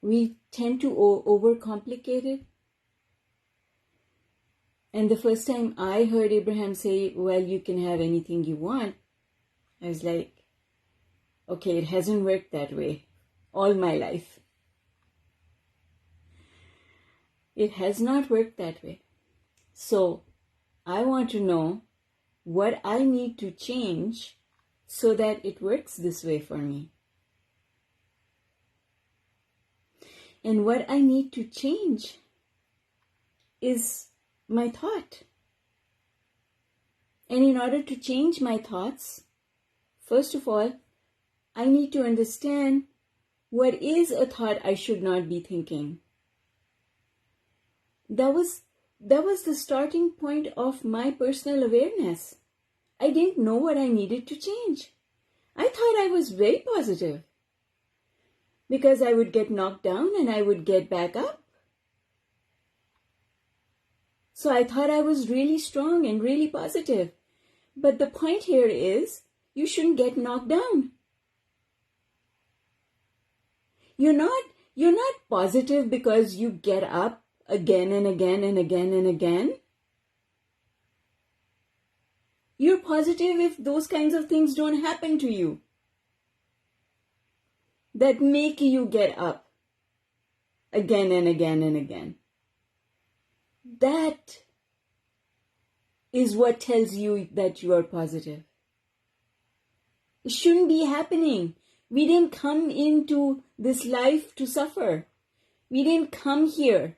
we tend to overcomplicate it. And the first time I heard Abraham say, well, you can have anything you want, I was like, okay, it hasn't worked that way all my life. It has not worked that way. So I want to know what I need to change so that it works this way for me. And what I need to change is my thought. And in order to change my thoughts, first of all, I need to understand what is a thought I should not be thinking. That was the starting point of my personal awareness. I didn't know what I needed to change. I thought I was very positive because I would get knocked down and I would get back up. So I thought I was really strong and really positive. But the point here is, you shouldn't get knocked down. You're not positive because you get up again and again and again and again. You're positive if those kinds of things don't happen to you that make you get up again and again and again. That is what tells you that you are positive. It shouldn't be happening. We didn't come into this life to suffer. We didn't come here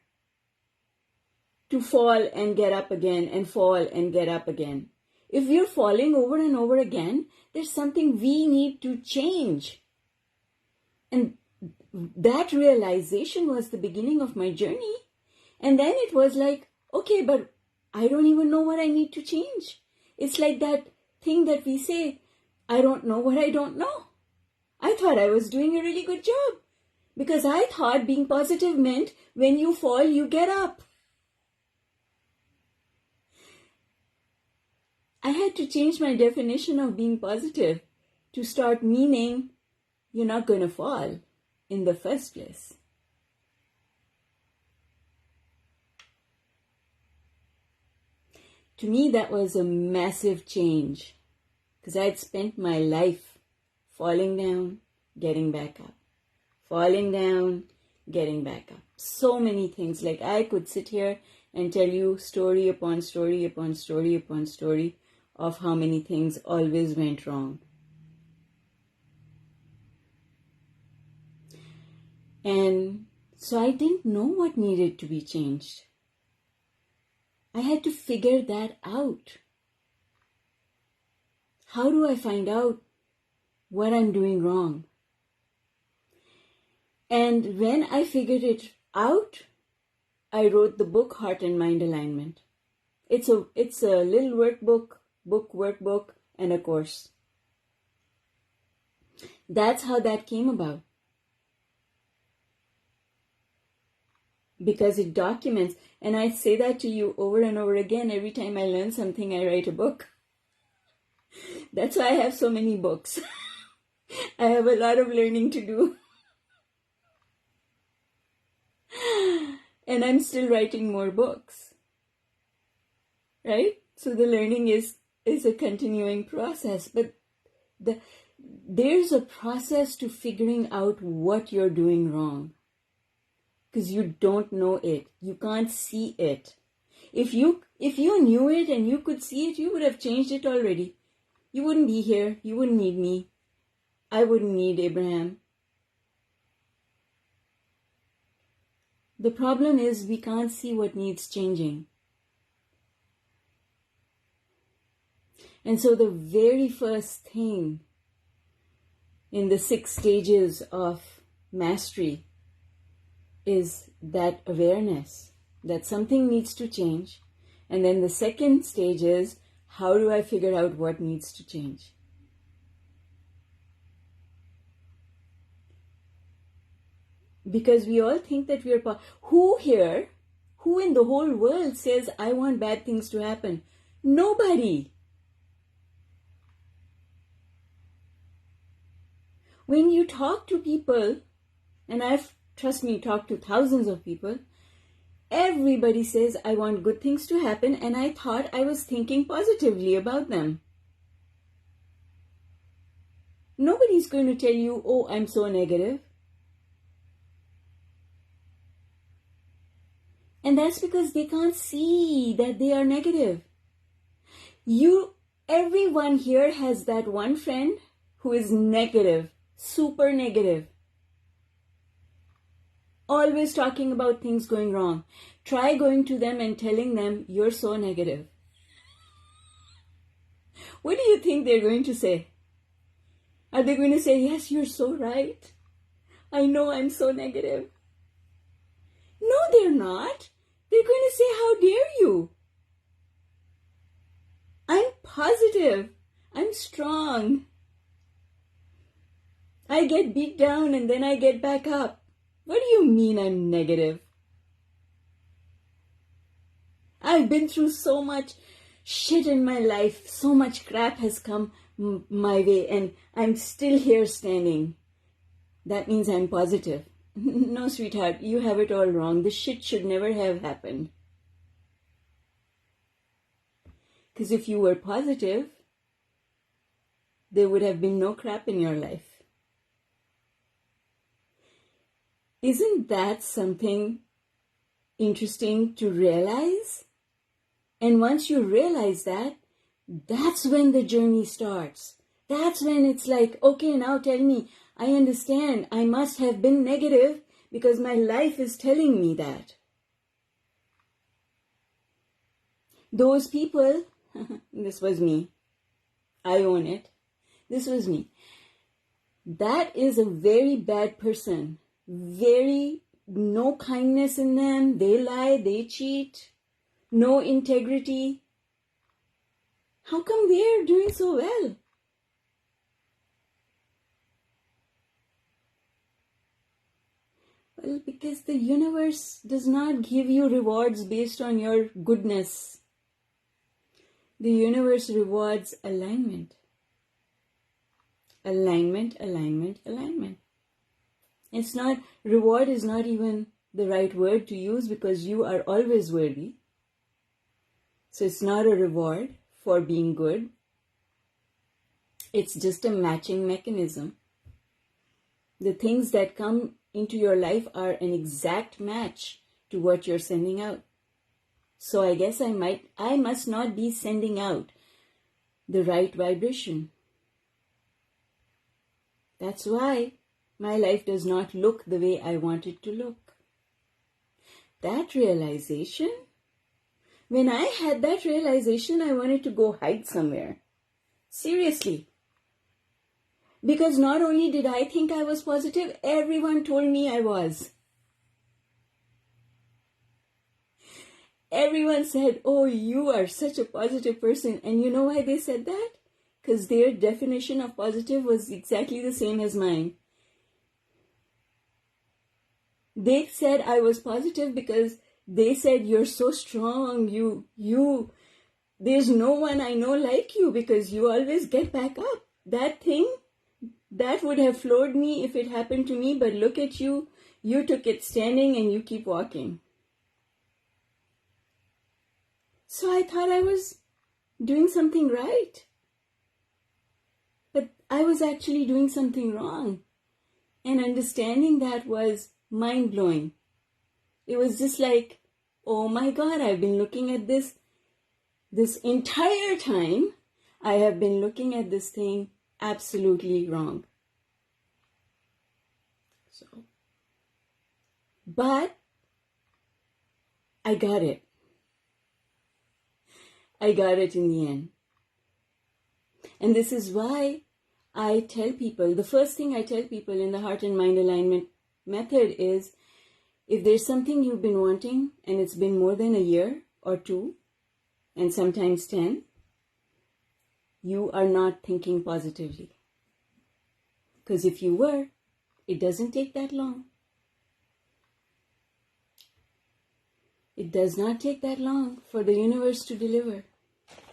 to fall and get up again and fall and get up again. If we're falling over and over again, there's something we need to change. And that realization was the beginning of my journey. And then it was like, okay, but I don't even know what I need to change. It's like that thing that we say, I don't know what I don't know. I thought I was doing a really good job because I thought being positive meant when you fall, you get up. I had to change my definition of being positive to start meaning you're not going to fall in the first place. To me, that was a massive change because I had spent my life falling down, getting back up, falling down, getting back up. So many things. Like I could sit here and tell you story upon story upon story upon story of how many things always went wrong. And so I didn't know what needed to be changed. I had to figure that out. How do I find out what I'm doing wrong? And when I figured it out, I wrote the book Heart and Mind Alignment. It's a little workbook, and a course. That's how that came about. Because it documents, and I say that to you over and over again, every time I learn something, I write a book. That's why I have so many books. I have a lot of learning to do. And I'm still writing more books. Right? So the learning is a continuing process. But there's a process to figuring out what you're doing wrong. Because you don't know it. You can't see it. If you knew it and you could see it, you would have changed it already. You wouldn't be here. You wouldn't need me. I wouldn't need Abraham. The problem is we can't see what needs changing. And so the very first thing in the 6 stages of mastery is that awareness that something needs to change. And then the second stage is, how do I figure out what needs to change? Because we all think that we are... Who in the whole world says, I want bad things to happen? Nobody. When you talk to people, and I've trust me, talk to thousands of people. Everybody says, I want good things to happen, and I thought I was thinking positively about them. Nobody's going to tell you, oh, I'm so negative. And that's because they can't see that they are negative. Everyone here has that one friend who is negative, super negative. Always talking about things going wrong. Try going to them and telling them you're so negative. What do you think they're going to say? Are they going to say, yes, you're so right. I know I'm so negative. No, they're not. They're going to say, how dare you? I'm positive. I'm strong. I get beat down and then I get back up. What do you mean I'm negative? I've been through so much shit in my life. So much crap has come my way and I'm still here standing. That means I'm positive. No, sweetheart, you have it all wrong. This shit should never have happened. Because if you were positive, there would have been no crap in your life. Isn't that something interesting to realize? And once you realize that, that's when the journey starts. That's when it's like, okay, now tell me, I understand I must have been negative because my life is telling me that. Those people, this was me. I own it. This was me. That is a very bad person. Very no kindness in them. They lie, they cheat. No integrity. How come they're doing so well? Well, because the universe does not give you rewards based on your goodness. The universe rewards alignment. Alignment, alignment, alignment. Reward is not even the right word to use because you are always worthy. So it's not a reward for being good. It's just a matching mechanism. The things that come into your life are an exact match to what you're sending out. So I guess I must not be sending out the right vibration. That's why my life does not look the way I want it to look. That realization, when I had that realization, I wanted to go hide somewhere. Seriously. Because not only did I think I was positive, everyone told me I was. Everyone said, oh, you are such a positive person. And you know why they said that? Because their definition of positive was exactly the same as mine. They said I was positive because they said, you're so strong. There's no one I know like you because you always get back up. That thing, that would have floored me if it happened to me. But look at you. You took it standing and you keep walking. So I thought I was doing something right. But I was actually doing something wrong. And understanding that was mind-blowing. It was just like, oh my God, I've been looking at this entire time. I have been looking at this thing absolutely wrong. But I got it. I got it in the end. And this is why I tell people, the first thing I tell people in the heart and mind alignment method is, if there's something you've been wanting and it's been more than a year or 2, and sometimes 10, you are not thinking positively. Because if you were, it doesn't take that long. It does not take that long for the universe to deliver.